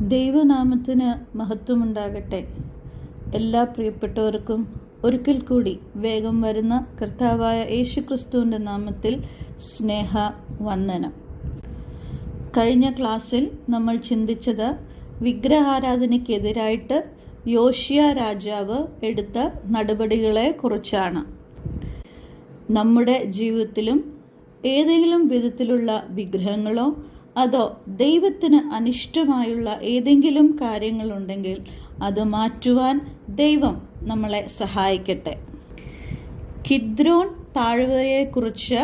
ദൈവനാമത്തിന് മഹത്വമുണ്ടാകട്ടെ. എല്ലാ പ്രിയപ്പെട്ടവർക്കും ഒരിക്കൽ കൂടി വേഗം വരുന്ന കർത്താവായ യേശുക്രിസ്തുവിൻ്റെ നാമത്തിൽ സ്നേഹ വന്ദനം. കഴിഞ്ഞ ക്ലാസ്സിൽ നമ്മൾ ചിന്തിച്ചത് വിഗ്രഹാരാധനയ്ക്കെതിരായിട്ട് യോശിയ രാജാവ് എടുത്ത നടപടികളെ കുറിച്ചാണ്. നമ്മുടെ ജീവിതത്തിലും ഏതെങ്കിലും വിധത്തിലുള്ള വിഗ്രഹങ്ങളോ അതോ ദൈവത്തിന് അനിഷ്ടമായുള്ള ഏതെങ്കിലും കാര്യങ്ങളുണ്ടെങ്കിൽ അത് മാറ്റുവാൻ ദൈവം നമ്മളെ സഹായിക്കട്ടെ. കിദ്രോൻ താഴ്വരയെക്കുറിച്ച്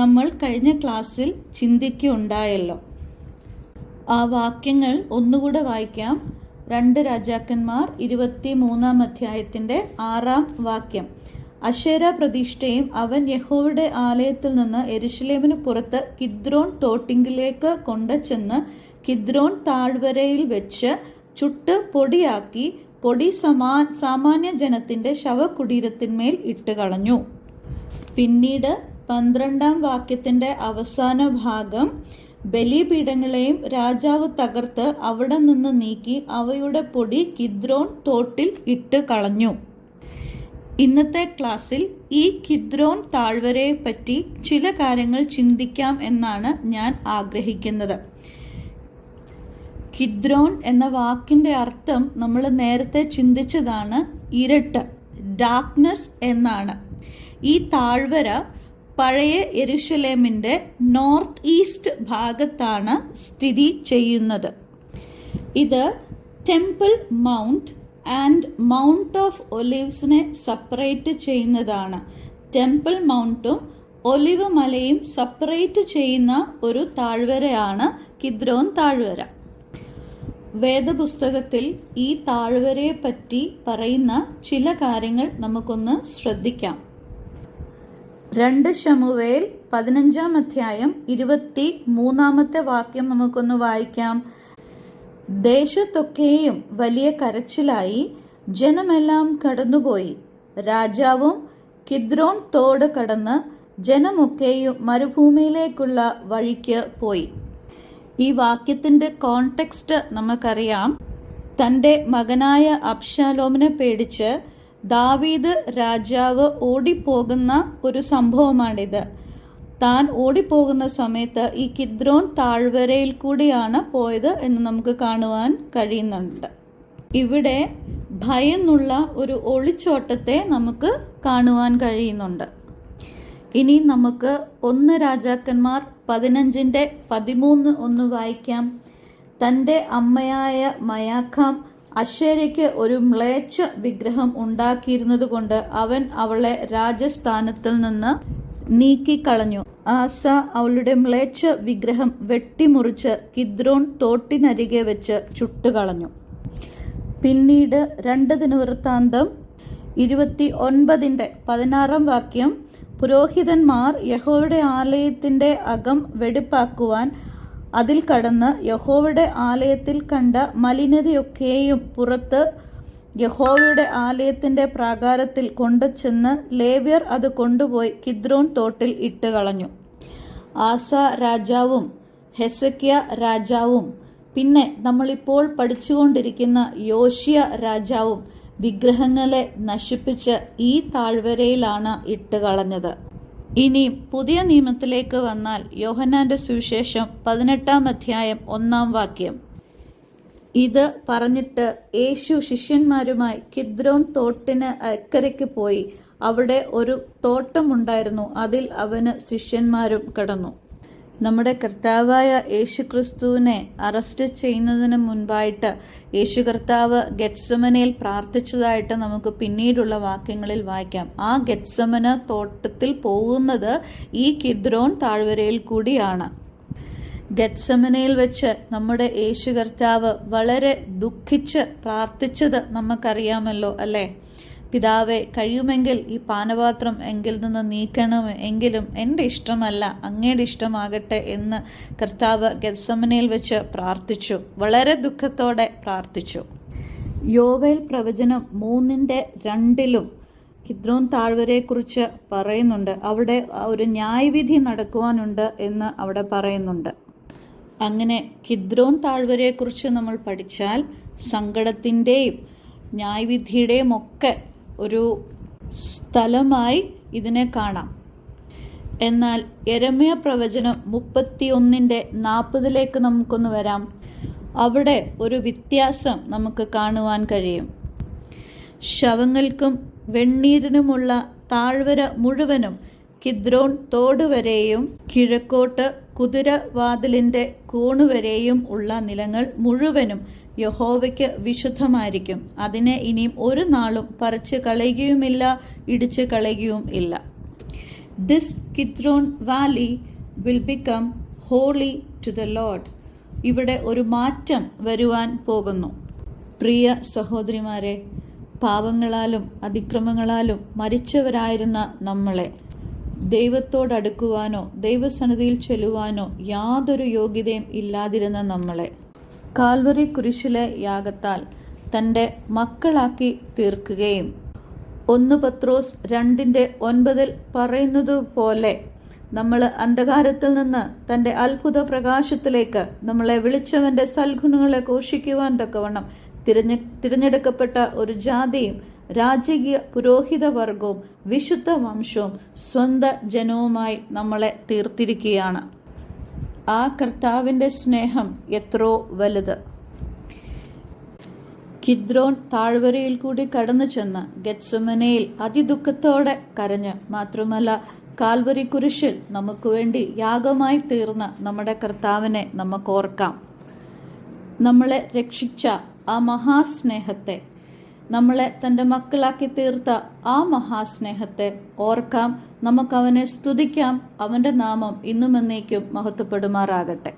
നമ്മൾ കഴിഞ്ഞ ക്ലാസ്സിൽ ചിന്തിക്കുകയുണ്ടായല്ലോ. ആ വാക്യങ്ങൾ ഒന്നുകൂടെ വായിക്കാം. 2 രാജാക്കന്മാർ 23 അധ്യായത്തിൻ്റെ 6 വാക്യം. അശേര പ്രതിഷ്ഠയും അവൻ യഹോവയുടെ ആലയത്തിൽ നിന്ന് യെരൂശലേമിന് പുറത്ത് കിദ്രോൻ തോട്ടിങ്കിലേക്ക് കൊണ്ടുചെന്ന് കിദ്രോൻ താഴ്വരയിൽ വെച്ച് ചുട്ട് പൊടിയാക്കി പൊടി സാമാന്യ ജനത്തിന്റെ ശവകുടീരത്തിന്മേൽ ഇട്ട് കളഞ്ഞു. പിന്നീട് 12 വാക്യത്തിന്റെ അവസാന ഭാഗം, ബലിപീഠങ്ങളെയും രാജാവ് തകർത്ത് അവിടെ നിന്ന് നീക്കി അവയുടെ പൊടി കിദ്രോൻ തോട്ടിൽ ഇട്ട് കളഞ്ഞു. ഇന്നത്തെ ക്ലാസ്സിൽ ഈ കിദ്രോൻ താഴ്വരയെ പറ്റി ചില കാര്യങ്ങൾ ചിന്തിക്കാം എന്നാണ് ഞാൻ ആഗ്രഹിക്കുന്നത്. കിദ്രോൻ എന്ന വാക്കിന്റെ അർത്ഥം നമ്മൾ നേരത്തെ ചിന്തിച്ചതാണ്, ഇരുട്ട്, ഡാർക്ക്നെസ് എന്നാണ്. ഈ താഴ്വര പഴയ യെരൂശലേമിന്റെ നോർത്ത് ഈസ്റ്റ് ഭാഗത്താണ് സ്ഥിതി ചെയ്യുന്നത്. ഇത് temple mount and mount of ഒലിവ്സിനെ സെപ്പറേറ്റ് ചെയ്യുന്നതാണ്. ടെമ്പിൾ മൗണ്ടും ഒലിവ് മലയും സെപ്പറേറ്റ് ചെയ്യുന്ന ഒരു താഴ്വരയാണ് കിദ്രോൻ താഴ്വര. വേദപുസ്തകത്തിൽ ഈ താഴ്വരയെ പറ്റി പറയുന്ന ചില കാര്യങ്ങൾ നമുക്കൊന്ന് ശ്രദ്ധിക്കാം. 2 ശമൂവേൽ 15 അധ്യായം 23 വാക്യം നമുക്കൊന്ന് വായിക്കാം. ദേശത്തൊക്കെയും വലിയ കരച്ചിലായി, ജനമെല്ലാം കടന്നുപോയി. രാജാവും കിദ്രോൻ തോട് കടന്ന് ജനമൊക്കെയും മരുഭൂമിയിലേക്കുള്ള വഴിക്ക് പോയി. ഈ വാക്യത്തിന്റെ കോണ്ടെക്സ്റ്റ് നമുക്കറിയാം. തൻ്റെ മകനായ അബ്ശാലോമിനെ പേടിച്ച് ദാവീദ് രാജാവ് ഓടിപ്പോകുന്ന ഒരു സംഭവമാണിത്. താൻ ഓടിപ്പോകുന്ന സമയത്ത് ഈ കിദ്രോൻ താഴ്വരയിൽ കൂടിയാണ് പോയത് എന്ന് നമുക്ക് കാണുവാൻ കഴിയുന്നുണ്ട്. ഇവിടെ ഭയന്നുള്ള ഒരു ഒളിച്ചോട്ടത്തെ നമുക്ക് കാണുവാൻ കഴിയുന്നുണ്ട്. ഇനി നമുക്ക് 1 രാജാക്കന്മാർ 15:13 ഒന്ന് വായിക്കാം. തൻ്റെ അമ്മയായ മയാഖാം അശേരയ്ക്ക് ഒരു മ്ലേച്ഛ വിഗ്രഹം ഉണ്ടാക്കിയിരുന്നത് കൊണ്ട് അവൻ അവളെ രാജസ്ഥാനത്തിൽ നിന്ന് നീക്കിക്കളഞ്ഞു. ആസ അവളുടെ മ്ലേച്ഛ വിഗ്രഹം വെട്ടിമുറിച്ച് കിദ്രോൻ തോട്ടിനരികെ വെച്ച് ചുട്ടുകളഞ്ഞു. പിന്നീട് 2 ദിനവൃത്താന്തം 29:16 വാക്യം. പുരോഹിതന്മാർ യഹോവയുടെ ആലയത്തിന്റെ അകം വെടിപ്പാക്കുവാൻ അതിൽ കടന്ന് യഹോവയുടെ ആലയത്തിൽ കണ്ട മലിനതയൊക്കെയും പുറത്ത് യഹോവയുടെ ആലയത്തിന്റെ പ്രാകാരത്തിൽ കൊണ്ടുചെന്ന് ലേവ്യർ അത് കൊണ്ടുപോയി കിദ്രോൻ തോട്ടിൽ ഇട്ട് കളഞ്ഞു. ആസ രാജാവും ഹെസക്യ രാജാവും പിന്നെ നമ്മളിപ്പോൾ പഠിച്ചുകൊണ്ടിരിക്കുന്ന യോശിയ രാജാവും വിഗ്രഹങ്ങളെ നശിപ്പിച്ച് ഈ താഴ്വരയിലാണ് ഇട്ട് കളഞ്ഞത്. ഇനി പുതിയ നിയമത്തിലേക്ക് വന്നാൽ യോഹന്നാന്റെ സുവിശേഷം 18 അധ്യായം 1 വാക്യം. ഇത് പറഞ്ഞിട്ട് യേശു ശിഷ്യന്മാരുമായി കിദ്രോൻ തോട്ടിന് അക്കരയ്ക്ക് പോയി. അവിടെ ഒരു തോട്ടമുണ്ടായിരുന്നു, അതിൽ അവന് ശിഷ്യന്മാരും കടന്നു. നമ്മുടെ കർത്താവായ യേശു ക്രിസ്തുവിനെ അറസ്റ്റ് ചെയ്യുന്നതിന് മുൻപായിട്ട് യേശു കർത്താവ് ഗെത്സമനയിൽ പ്രാർത്ഥിച്ചതായിട്ട് നമുക്ക് പിന്നീടുള്ള വാക്യങ്ങളിൽ വായിക്കാം. ആ ഗെത്സമന തോട്ടത്തിൽ പോകുന്നത് ഈ കിദ്രോൻ താഴ്വരയിൽ കൂടിയാണ്. ഗെത്സമനയിൽ വെച്ച് നമ്മുടെ യേശു കർത്താവ് വളരെ ദുഃഖിച്ച് പ്രാർത്ഥിച്ചത് നമുക്കറിയാമല്ലോ, അല്ലേ? പിതാവേ, കഴിയുമെങ്കിൽ ഈ പാനപാത്രം എങ്കിൽ നിന്ന് നീക്കണം, എങ്കിലും എൻ്റെ ഇഷ്ടമല്ല അങ്ങയുടെ ഇഷ്ടമാകട്ടെ എന്ന് കർത്താവ് ഗെത്സമനയിൽ വെച്ച് പ്രാർത്ഥിച്ചു. വളരെ ദുഃഖത്തോടെ പ്രാർത്ഥിച്ചു. യോവേൽ പ്രവചനം 3:2 കിദ്രോൻ താഴ്വരയെക്കുറിച്ച് പറയുന്നുണ്ട്. അവിടെ ഒരു ന്യായവിധി നടക്കുവാനുണ്ട് എന്ന് അവിടെ പറയുന്നുണ്ട്. അങ്ങനെ കിദ്രോൻ താഴ്വരയെക്കുറിച്ച് നമ്മൾ പഠിച്ചാൽ സങ്കടത്തിൻ്റെയും ന്യായവിധിയുടെയും ഒക്കെ ഒരു സ്ഥലമായി ഇതിനെ കാണാം. എന്നാൽ യെരമ്യാ പ്രവചനം 31:40 നമുക്കൊന്ന് വരാം. അവിടെ ഒരു വ്യത്യാസം നമുക്ക് കാണുവാൻ കഴിയും. ശവങ്ങൾക്കും വെണ്ണീരിനുമുള്ള താഴ്വര മുഴുവനും കിദ്രോൻ തോട് വരെയും കിഴക്കോട്ട് കുതിരവാതിലിൻ്റെ കോണുവരെയും ഉള്ള നിലങ്ങൾ മുഴുവനും യഹോവയ്ക്ക് വിശുദ്ധമായിരിക്കും. അതിനെ ഇനിയും ഒരു നാളും പറിച്ചു കളയുകയുമില്ല, ഇടിച്ചു കളയുകയും ഇല്ല. This Kidron valley will become holy to the Lord. ഇവിടെ ഒരു മാറ്റം വരുവാൻ പോകുന്നു. പ്രിയ സഹോദരിമാരെ, പാപങ്ങളാലും അതിക്രമങ്ങളാലും മരിച്ചവരായിരുന്ന നമ്മളെ ദൈവത്തോടടുക്കുവാനോ ദൈവസന്നിധിയിൽ ചെല്ലുവാനോ യാതൊരു യോഗ്യതയും ഇല്ലാതിരുന്ന നമ്മളെ കാൽവറി കുരിശിലെ യാഗത്താൽ തൻ്റെ മക്കളാക്കി തീർക്കുകയും 1 പത്രോസ് 2:9 പറയുന്നത് പോലെ നമ്മൾ അന്ധകാരത്തിൽ നിന്ന് തൻ്റെ അത്ഭുത പ്രകാശത്തിലേക്ക് നമ്മളെ വിളിച്ചവൻ്റെ സൽഗുണങ്ങളെ ഘോഷിക്കുവാൻ തക്കവണ്ണം തിരഞ്ഞെടുക്കപ്പെട്ട ഒരു ജാതിയും രാജകീയ പുരോഹിത വർഗവും വിശുദ്ധ വംശവും സ്വന്ത ജനവുമായി നമ്മളെ തീർത്തിരിക്കുകയാണ്. ആ കർത്താവിൻ്റെ സ്നേഹം എത്രയോ വലുത്. കിദ്രോൻ താഴ്വരയിൽ കൂടി കടന്നു ചെന്ന് ഗെത്സമനയിൽ അതിദുഃഖത്തോടെ കരഞ്ഞ്, മാത്രമല്ല കാൽവരി കുരിശിൽ നമുക്ക് വേണ്ടി യാഗമായി തീർന്ന നമ്മുടെ കർത്താവിനെ നമുക്ക് ഓർക്കാം. നമ്മളെ രക്ഷിച്ച ആ മഹാസ്നേഹത്തെ, നമ്മളെ തൻ്റെ മക്കളാക്കി തീർത്ത ആ മഹാസ്നേഹത്തെ ഓർക്കാം. നമുക്കവനെ സ്തുതിക്കാം. അവൻ്റെ നാമം ഇന്നും എന്നേക്കും മഹത്വപ്പെടുമാറാകട്ടെ.